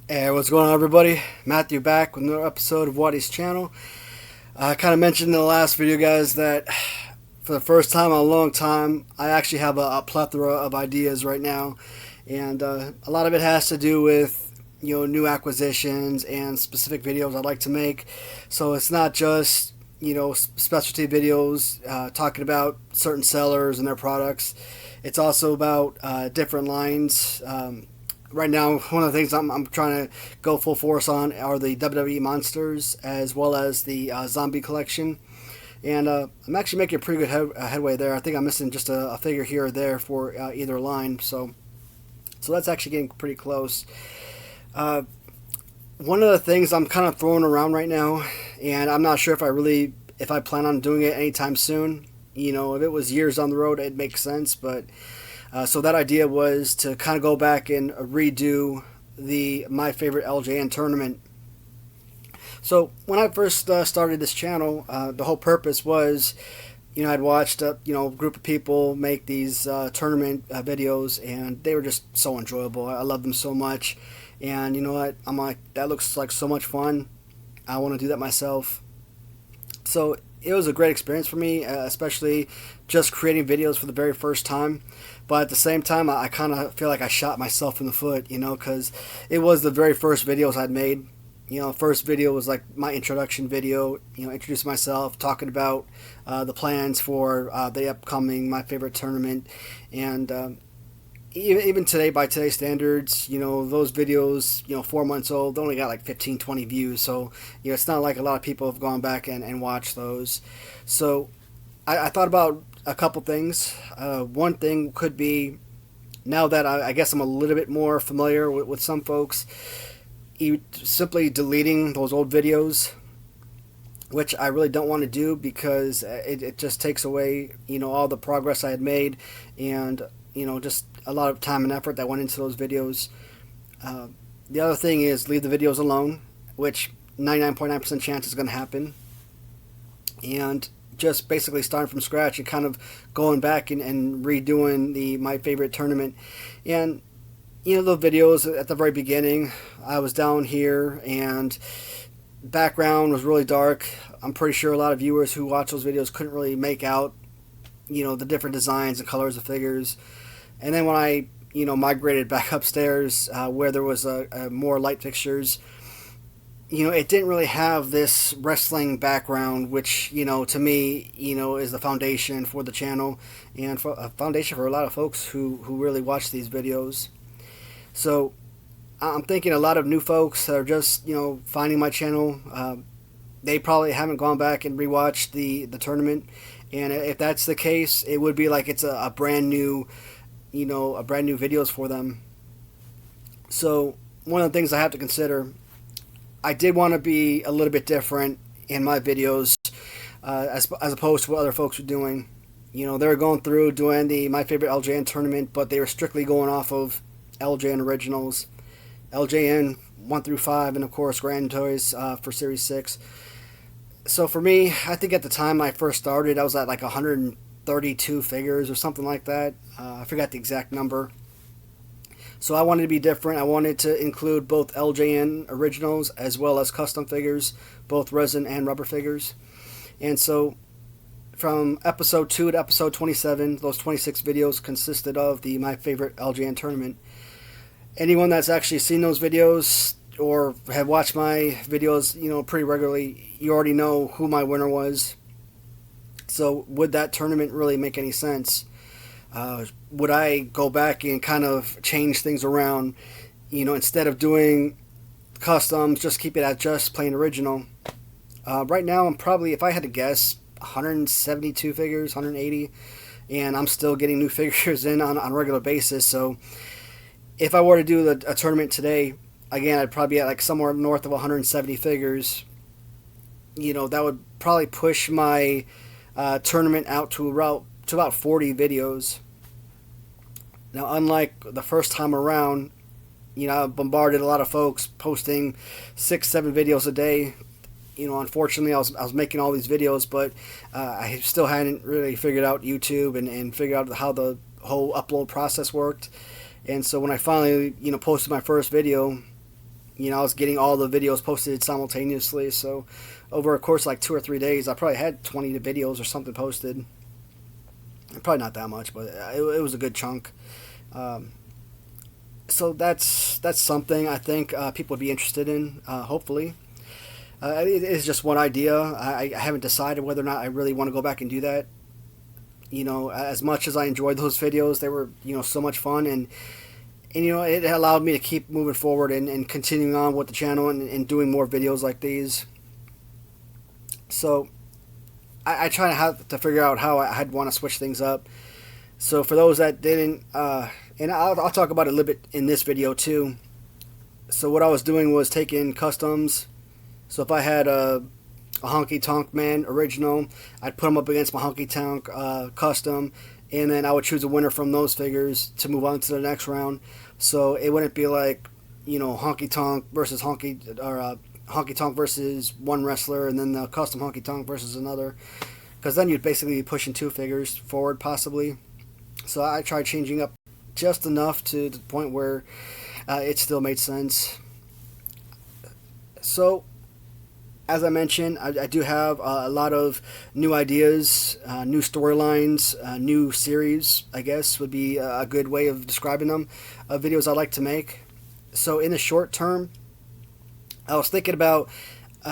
Hey, what's going on, everybody? Matthew back with another episode of Watty's channel. I kind of mentioned in the last video, guys, that for the first time in a long time, I actually have a plethora of ideas right now, and a lot of it has to do with new acquisitions and specific videos I'd like to make. So it's not just specialty videos talking about certain sellers and their products. It's also about different lines. Right now, one of the things I'm trying to go full force on are the WWE monsters, as well as the zombie collection. And I'm actually making a pretty good headway there. I think I'm missing just a figure here or there for either line. So that's actually getting pretty close. One of the things I'm kind of throwing around right now, and I'm not sure if I plan on doing it anytime soon. If it was years down the road, it makes sense, but so that idea was to kind of go back and redo the My Favorite LJN tournament. So when I first started this channel, the whole purpose was, I'd watched a group of people make these tournament videos, and they were just so enjoyable. I love them so much, and you know what? I'm like, that looks like so much fun. I want to do that myself. So it was a great experience for me, especially just creating videos for the very first time. But at the same time, I kind of feel like I shot myself in the foot, because it was the very first videos I'd made. First video was like my introduction video, introducing myself, talking about the plans for the upcoming My Favorite tournament. And even today, by today's standards, those videos, 4 months old, they only got like 15, 20 views. So, it's not like a lot of people have gone back and watched those. So I thought about a couple things. One thing could be, now that I guess I'm a little bit more familiar with some folks, simply deleting those old videos, which I really don't want to do because it just takes away, all the progress I had made, and, just a lot of time and effort that went into those videos. The other thing is leave the videos alone, which 99.9% chance is going to happen. And just basically starting from scratch and kind of going back and redoing the My Favorite tournament. And the videos at the very beginning, I was down here and background was really dark. I'm pretty sure a lot of viewers who watch those videos couldn't really make out the different designs and colors of figures. And then when I migrated back upstairs, where there was a more light fixtures, it didn't really have this wrestling background, which, to me, is the foundation for the channel and for a foundation for a lot of folks who really watch these videos. So I'm thinking a lot of new folks that are just, finding my channel, they probably haven't gone back and rewatched the tournament. And if that's the case, it would be like it's a brand new, a brand new videos for them. So one of the things I have to consider, I did want to be a little bit different in my videos, as opposed to what other folks were doing. They were going through doing the My Favorite LJN tournament, but they were strictly going off of LJN originals, LJN 1 through 5, and of course Grand Toys for Series 6. So for me, I think at the time I first started, I was at like 132 figures or something like that. I forgot the exact number. So I wanted to be different. I wanted to include both LJN originals as well as custom figures, both resin and rubber figures. And so from episode 2 to episode 27, those 26 videos consisted of the My Favorite LJN tournament. Anyone that's actually seen those videos or have watched my videos, pretty regularly, you already know who my winner was. So would that tournament really make any sense? Would I go back and kind of change things around, instead of doing customs, just keep it at just plain original? Right now, I'm probably, if I had to guess, 172 figures, 180, and I'm still getting new figures in on a regular basis. So if I were to do a tournament today, again, I'd probably be at like somewhere north of 170 figures. That would probably push my tournament out to about 40 videos. Now, unlike the first time around, I bombarded a lot of folks posting 6-7 videos a day. Unfortunately, I was making all these videos, but I still hadn't really figured out YouTube and figured out how the whole upload process worked. And so when I finally, posted my first video, I was getting all the videos posted simultaneously. So over a course of like 2 or 3 days, I probably had 20 videos or something posted. Probably not that much, but it was a good chunk. So that's something I think people would be interested in. Hopefully, it is just one idea. I haven't decided whether or not I really want to go back and do that. As much as I enjoyed those videos, they were so much fun, and it allowed me to keep moving forward and continuing on with the channel and doing more videos like these. So I try to have to figure out how I'd want to switch things up. So for those that didn't, and I'll talk about it a little bit in this video too. So what I was doing was taking customs. So if I had a Honky Tonk Man original, I'd put them up against my Honky Tonk custom, and then I would choose a winner from those figures to move on to the next round. So it wouldn't be like, Honky Tonk versus Honky Tonk versus one wrestler, and then the custom Honky Tonk versus another, because then you'd basically be pushing 2 figures forward possibly. So I tried changing up just enough to the point where it still made sense. So as I mentioned, I do have a lot of new ideas, new storylines, new series, I guess would be a good way of describing them, videos I'd like to make. So in the short term, I was thinking about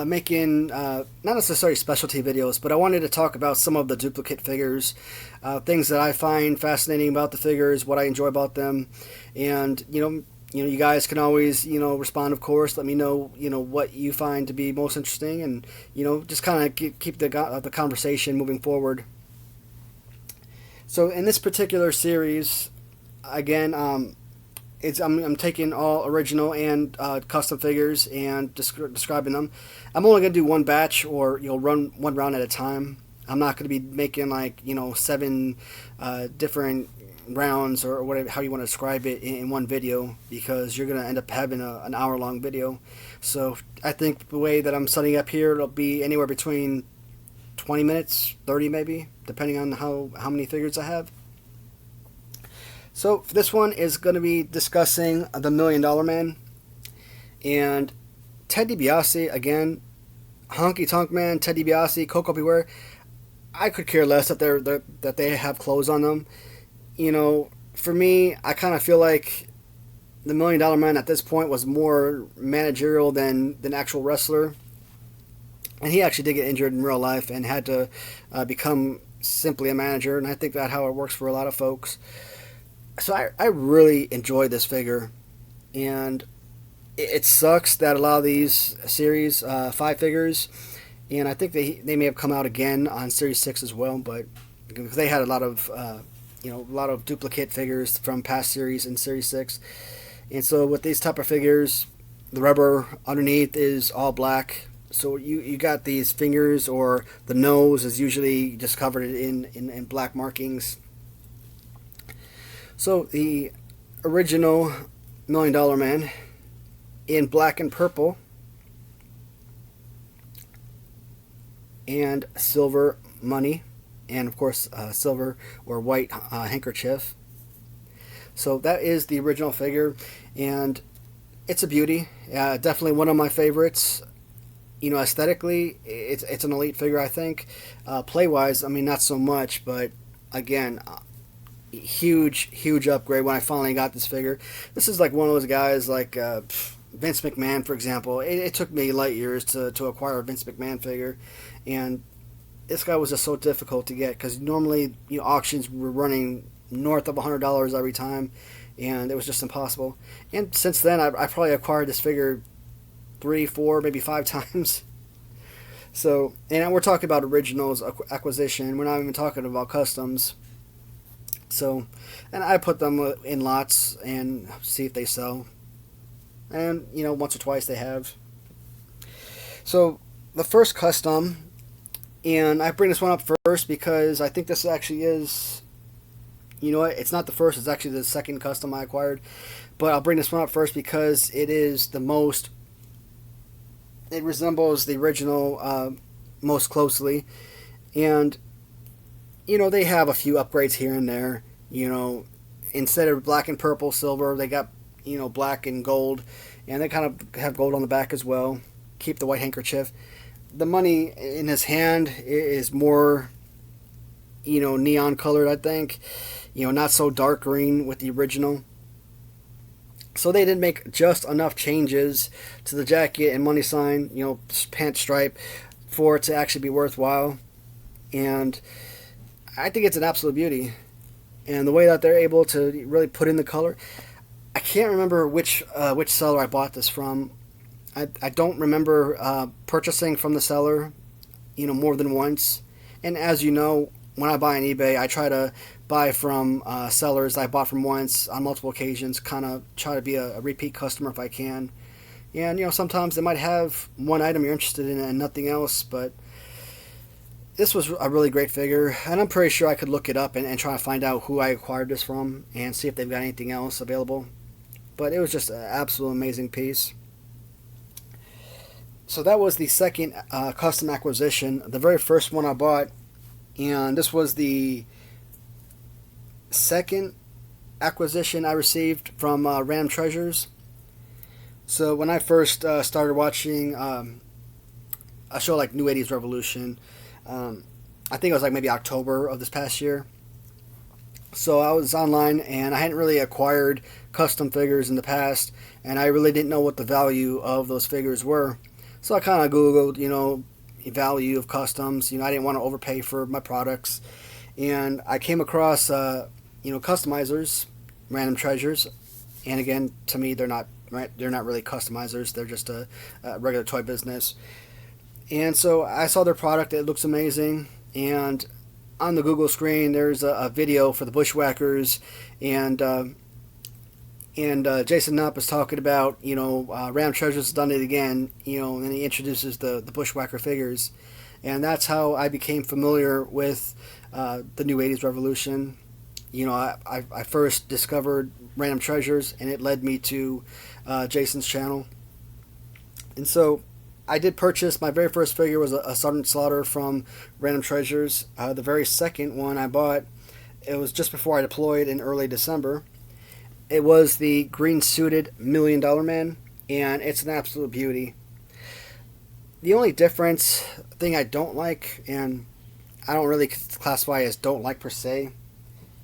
making not necessarily specialty videos, but I wanted to talk about some of the duplicate figures, things that I find fascinating about the figures, what I enjoy about them, and you guys can always respond, of course. Let me know what you find to be most interesting, and just kind of keep the conversation moving forward. So in this particular series, again, I'm taking all original and custom figures and describing them. I'm only going to do one batch, or run one round at a time. I'm not going to be making 7 different rounds or whatever, how you want to describe it, in one video, because you're going to end up having an hour-long video. So I think the way that I'm setting up here, it'll be anywhere between 20 minutes, 30 maybe, depending on how many figures I have. So this one is going to be discussing the $1 Million Man and Ted DiBiase. Again, Honky Tonk Man, Ted DiBiase, Coco Beware. I could care less that they have clothes on them. For me, I kind of feel like the $1 Million Man at this point was more managerial than actual wrestler, and he actually did get injured in real life and had to become simply a manager. And I think that's how it works for a lot of folks. So I really enjoyed this figure, and it sucks that a lot of these series 5 figures, and I think they may have come out again on Series 6 as well, but because they had a lot of duplicate figures from past series in Series 6. And so with these type of figures, the rubber underneath is all black. So you got these fingers, or the nose is usually just covered in black markings. So the original $1 Million Man in black and purple and silver money, and of course silver or white handkerchief. So that is the original figure, and it's a beauty. Definitely one of my favorites. Aesthetically, it's an elite figure, I think. Play-wise, I mean, not so much, but again, huge upgrade when I finally got this figure. This is like one of those guys like Vince McMahon, for example. It took me light years to acquire a Vince McMahon figure, and this guy was just so difficult to get, because normally auctions were running north of $100 every time, and it was just impossible. And since then, I probably acquired this figure 3, 4, maybe 5 times. So, and we're talking about originals acquisition. We're not even talking about customs. So, and I put them in lots and see if they sell. And, once or twice they have. So, the first custom, and I bring this one up first because I think this actually is, it's not the first, it's actually the second custom I acquired. But I'll bring this one up first because it is the most, it resembles the original most closely. And they have a few upgrades here and there. Instead of black and purple, silver, they got, black and gold, and they kind of have gold on the back as well. Keep the white handkerchief. The money in his hand is more, neon colored, I think. Not so dark green with the original. So they did make just enough changes to the jacket and money sign, pant stripe, for it to actually be worthwhile. And I think it's an absolute beauty. And the way that they're able to really put in the color, I can't remember which seller I bought this from. I don't remember purchasing from the seller, more than once. And as you know, when I buy on eBay, I try to buy from sellers I bought from once on multiple occasions, kind of try to be a repeat customer if I can. And, sometimes they might have one item you're interested in and nothing else, but this was a really great figure, and I'm pretty sure I could look it up and try to find out who I acquired this from and see if they've got anything else available. But it was just an absolute amazing piece. So that was the second custom acquisition. The very first one I bought, and this was the second acquisition I received from Random Treasures. So when I first started watching a show like New 80s Revolution, I think it was like maybe October of this past year. So I was online and I hadn't really acquired custom figures in the past, and I really didn't know what the value of those figures were. So I kind of Googled, value of customs. I didn't want to overpay for my products, and I came across, customizers, Random Treasures, and again, to me, they're not really customizers. They're just a regular toy business. And so I saw their product. It looks amazing. And on the Google screen, there's a video for the Bushwhackers, and Jason Knupp is talking about, Random Treasures has done it again, and then he introduces the Bushwhacker figures. And that's how I became familiar with the New 80s Revolution. I first discovered Random Treasures, and it led me to Jason's channel. And so I did purchase, my very first figure was a Sergeant Slaughter from Random Treasures. The very second one I bought, it was just before I deployed in early December. It was the green suited $1 Million Man, and it's an absolute beauty. The only thing I don't like, and I don't really classify as don't like per se,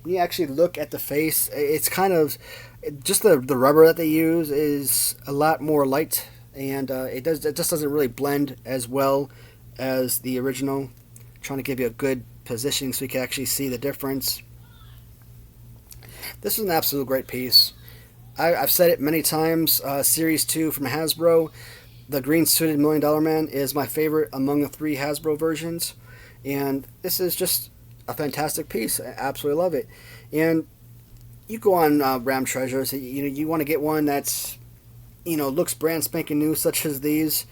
when you actually look at the face, it's kind of, just the rubber that they use is a lot more light, and it just doesn't really blend as well as the original. I'm trying to give you a good positioning so you can actually see the difference. This is an absolute great piece. I've said it many times. Series 2 from Hasbro, the green suited $1 Million Man is my favorite among the 3 Hasbro versions, and this is just a fantastic piece. I absolutely love it. And you go on Random Treasures, you want to get one that's, looks brand spanking new, such as these,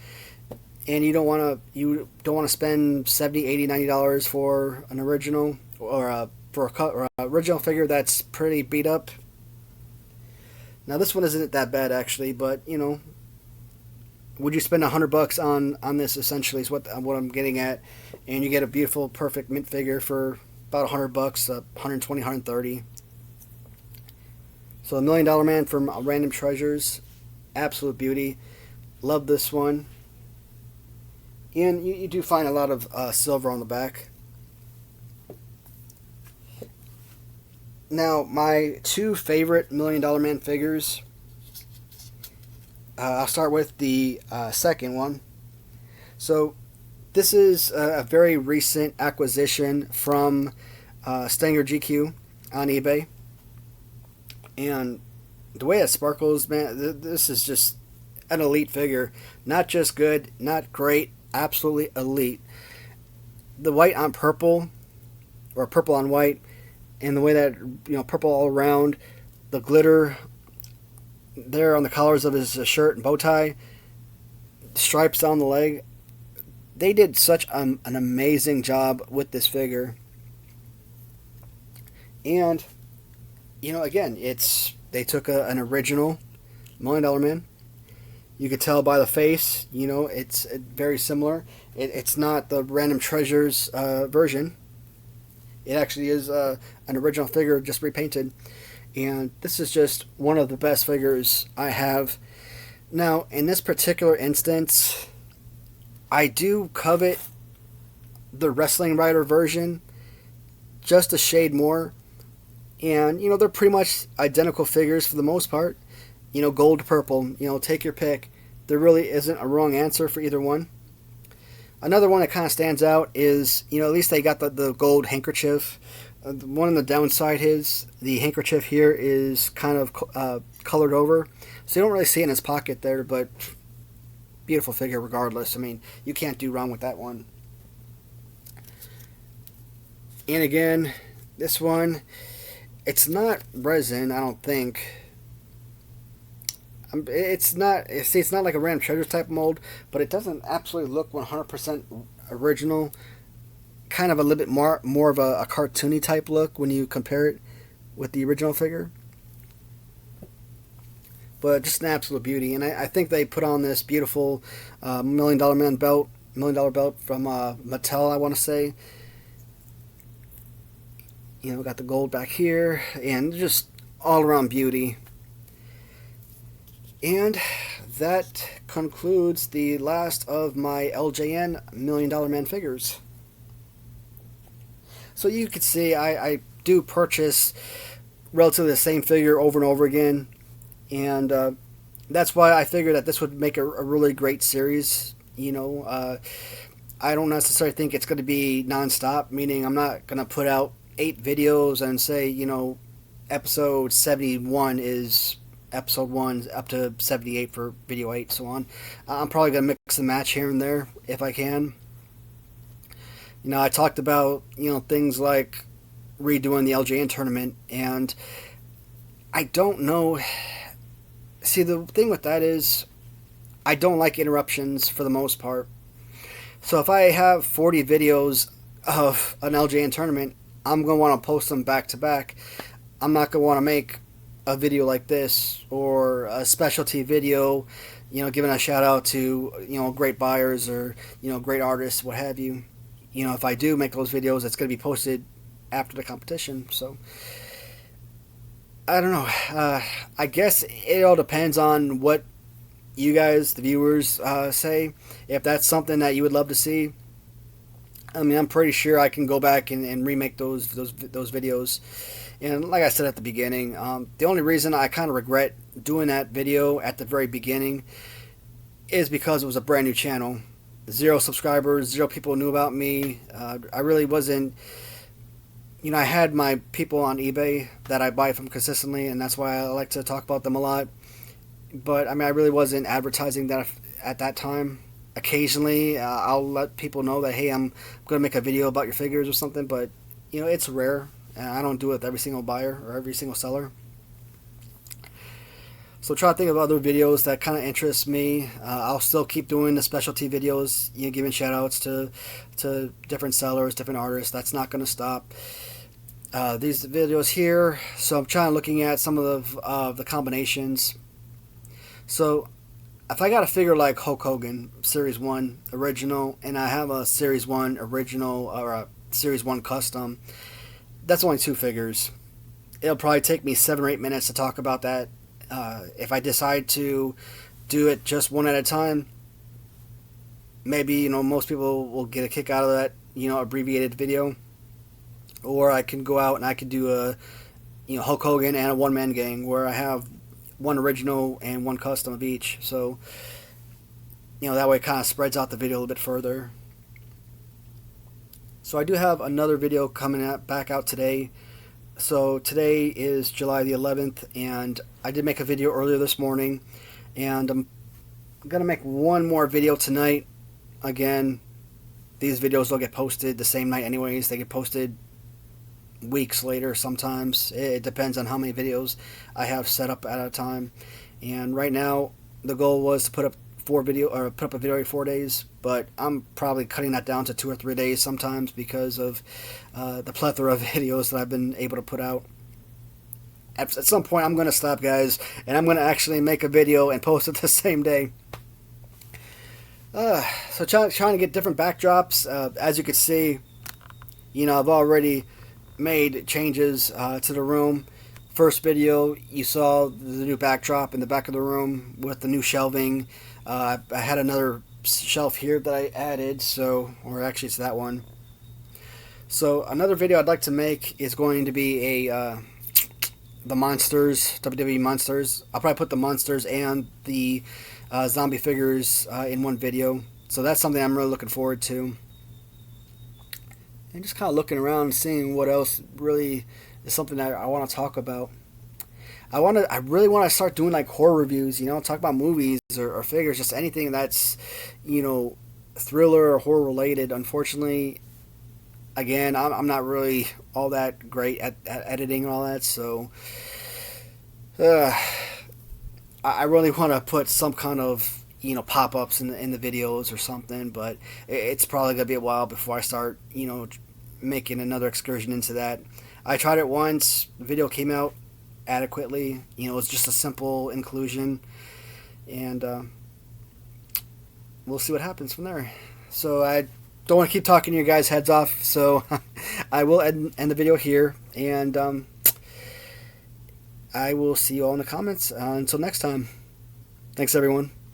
and you don't want to spend $70, $80, $90 for an original or a original figure that's pretty beat up. Now this one isn't that bad actually, but would you spend $100 on this? Essentially, is what I'm getting at, and you get a beautiful, perfect mint figure for about $100, 120, 130. So $1 Million Man from Random Treasures, absolute beauty. Love this one, and you do find a lot of silver on the back. Now, my 2 favorite $1 Million Man figures, I'll start with the second one. So, this is a very recent acquisition from Stanger GQ on eBay. And the way it sparkles, man, this is just an elite figure. Not just good, not great, absolutely elite. The white on purple, or purple on white, and the way that, purple all around, the glitter there on the collars of his shirt and bow tie, stripes down the leg. They did such an amazing job with this figure. And, again, they took an original $1 Million Man. You could tell by the face, it's very similar. It's not the Random Treasures version. It actually is an original figure, just repainted. And this is just one of the best figures I have. Now, in this particular instance, I do covet the Wrestling Rider version just a shade more. And, they're pretty much identical figures for the most part. Gold to purple, take your pick. There really isn't a wrong answer for either one. Another one that kind of stands out is, at least they got the gold handkerchief. One on the downside is the handkerchief here is kind of colored over. So you don't really see it in his pocket there, but beautiful figure regardless. I mean, you can't do wrong with that one. And again, this one, it's not resin, I don't think. It's not like a random treasure type mold, but it doesn't absolutely look 100% original. Kind of a little bit more of a cartoony type look when you compare it with the original figure. But just an absolute beauty, and I think they put on this beautiful $1 million belt from Mattel, I want to say. We got the gold back here, and just all around beauty. And that concludes the last of my LJN $1 Million Man figures. So you can see I do purchase relatively the same figure over and over again. And that's why I figured that this would make a really great series. I don't necessarily think it's going to be non-stop, meaning I'm not going to put out 8 videos and say, episode 71 is episode 1 up to 78 for video 8, so on. I'm probably going to mix and match here and there if I can. I talked about, things like redoing the LJN tournament, and I don't know. See, the thing with that is I don't like interruptions for the most part. So if I have 40 videos of an LJN tournament, I'm going to want to post them back to back. I'm not going to want to make a video like this or a specialty video, giving a shout out to, great buyers or, great artists, what have you. If I do make those videos, it's going to be posted after the competition. So, I don't know. I guess it all depends on what you guys, the viewers, say. If that's something that you would love to see, I mean, I'm pretty sure I can go back and remake those videos. And like I said at the beginning, the only reason I kind of regret doing that video at the very beginning is because it was a brand new channel. 0 subscribers, 0 people knew about me. I really wasn't, I had my people on eBay that I buy from consistently, and that's why I like to talk about them a lot. But, I mean, I really wasn't advertising that at that time. Occasionally, I'll let people know that, hey, I'm going to make a video about your figures or something, but, it's rare. And I don't do it with every single buyer or every single seller. So try to think of other videos that kind of interest me. I'll still keep doing the specialty videos, giving shout outs to different sellers, different artists. That's not going to stop. These videos here, so I'm looking at some of the combinations. So if I got a figure like Hulk Hogan, Series 1 original, and I have a Series 1 original or a Series 1 custom, that's only 2 figures. It'll probably take me 7 or 8 minutes to talk about that. If I decide to do it just one at a time, maybe, most people will get a kick out of that, abbreviated video. Or I can go out and I can do a, Hulk Hogan and a one-man gang where I have 1 original and 1 custom of each. So, that way it kind of spreads out the video a little bit further. So I do have another video coming back out today. So today is July the 11th, and I did make a video earlier this morning, and I'm going to make one more video tonight. Again, these videos don't get posted the same night anyways. They get posted weeks later sometimes. It depends on how many videos I have set up at a time. And right now, the goal was to put up a video every 4 days, but I'm probably cutting that down to 2 or 3 days sometimes because of the plethora of videos that I've been able to put out. At some point, I'm going to stop, guys, and I'm going to actually make a video and post it the same day. So trying to get different backdrops. As you can see, I've already made changes to the room first video, you saw the new backdrop in the back of the room with the new shelving. I had another shelf here that I added, or actually it's that one. So another video I'd like to make is going to be the monsters, WWE monsters. I'll probably put the monsters and the zombie figures in one video. So that's something I'm really looking forward to. And just kind of looking around and seeing what else really is something that I want to talk about. I really want to start doing like horror reviews, talk about movies or figures, just anything that's, thriller or horror related. Unfortunately, again, I'm not really all that great at editing and all that, so I really want to put some kind of pop-ups in the videos or something, but it's probably gonna be a while before I start making another excursion into that. I tried it once, the video came out adequately, it was just a simple inclusion, and we'll see what happens from there. So I don't want to keep talking your guys' heads off, so I will end the video here, and I will see you all in the comments. Until next time, thanks everyone.